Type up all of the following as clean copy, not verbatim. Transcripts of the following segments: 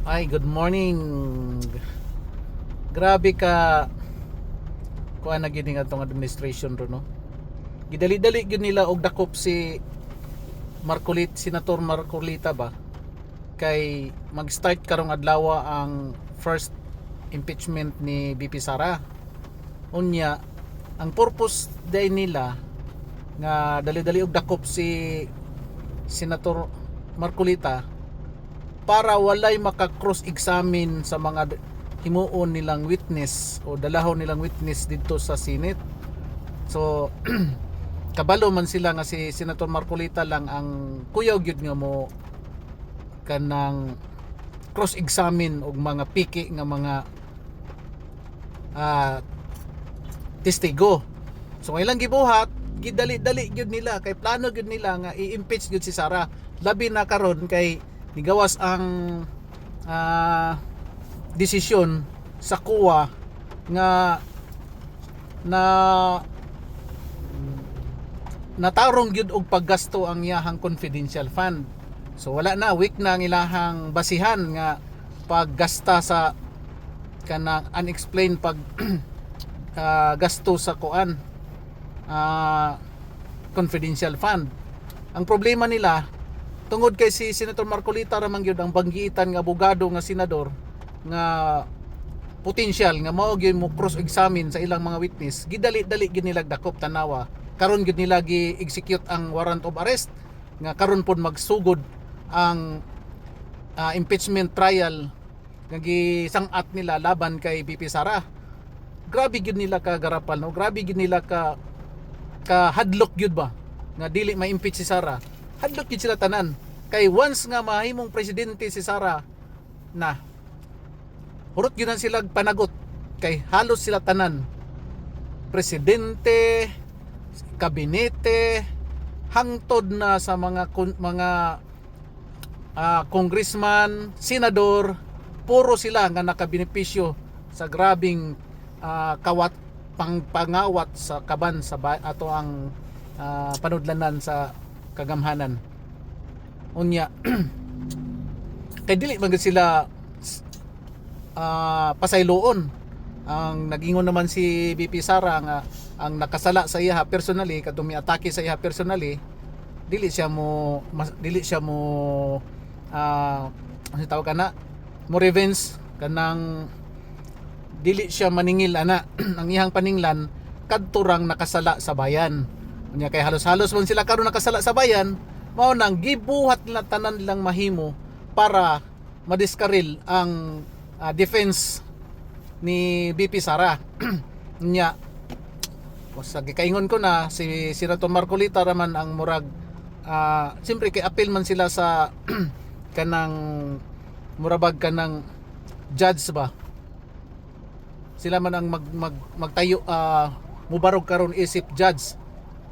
Ay, good morning. Grabe ka kuan na gid nga atong administration ro no. Gidali-dali gyud nila og dakop si Senator Marcolita ba kay mag-start karong adlaw ang first impeachment ni BP Sara. Unya, ang purpose day nila nga dali-dali og dakop si Senator Marcolita para walay maka-cross examine sa mga himuon nilang witness o dalahon nilang witness dito sa Senate. So kabalo man sila nga si Senator Marcolita lang ang kuyaw gyud nga mo kanang cross examine og mga piki nga mga testigo. So ilang gibuhat gidali-dali gyud nila kay plano gyud nila nga i-impeach gyud si Sara. Labi na karon kay nigawas ang desisyon sa COA nga na natarong gyud og paggasto ang iyahang confidential fund. So wala na, weak na ang ilahang basihan nga paggasta sa kanang unexplained pag gasto sa kuan confidential fund. Ang problema nila tungod kay si Senator Marcolita ramang gyud ang banggitan nga abogado nga senador nga potential nga mao gyud mo cross examine sa ilang mga witness, gidali-dali gyud nila dakop tanawa. Karon gyud nila gi-execute ang warrant of arrest nga karon pod magsugod ang impeachment trial nga gisang-at nila laban kay BP Sara. Grabe gyud nila ka garapal no, grabe gyud nila ka hadlok gyud ba nga dili ma-impeach si Sara. Hadlok gyud sila tanan kay once nga mahimong presidente si Sara na hurot gyud na sila panagot kay halos sila tanan presidente, kabinete, hangtod na sa mga congressman, senador, puro sila nga nakabenepisyo sa grabing pangawat sa kaban sa ato ang panudlanan sa kagamhanan. Unya kay dili man sila pasayloon. Ang nagingon naman si BP Sara nga ang nakasala sa iya personally kadtong miatake sa iya personally dili siya mo ano tawag kana mo revenge kanang dili siya maningil ana ang iyang paninglan kadturang nakasala sa bayan. Unya kay halos-halos man sila karon nakasala sa bayan, mao nang gibuhat nila tanan nilang mahimo para madiskaril ang defense ni BP Sara. Nya sa gikaingon ko na si Senator Marcolita raman ang murag siyempre kay appeal man sila sa kanang murabag kanang judge ba, sila man ang magtayo mubarog karon isip judge.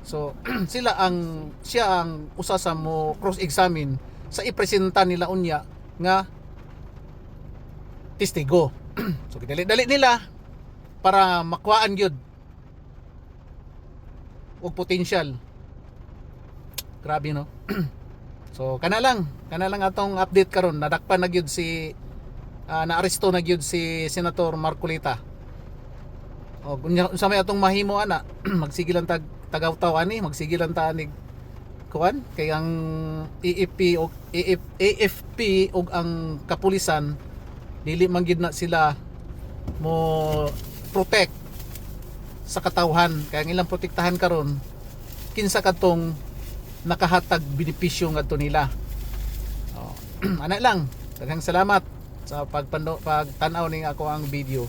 So siya ang usa sa mo cross examine sa ipresenta nila unya nga testigo. So dali-dali nila para makuhaan gyud og potential. Grabe no. So kana lang atong update karon, nadakpan na gyud si naaresto na gyud si Senator Marcolita. O unsa may atong mahimo ana magsigilan tagaw-taw ani, magsigilan ta ni kuan kay ang AFP og ang kapulisan dili man gid na sila mo protect sa katawhan, kaya ang ilang protektahan karon kinsa katong nakahatag benepisyo ngadto nila. Ana lang, daghang salamat sa pagtanaw ning ako ang video.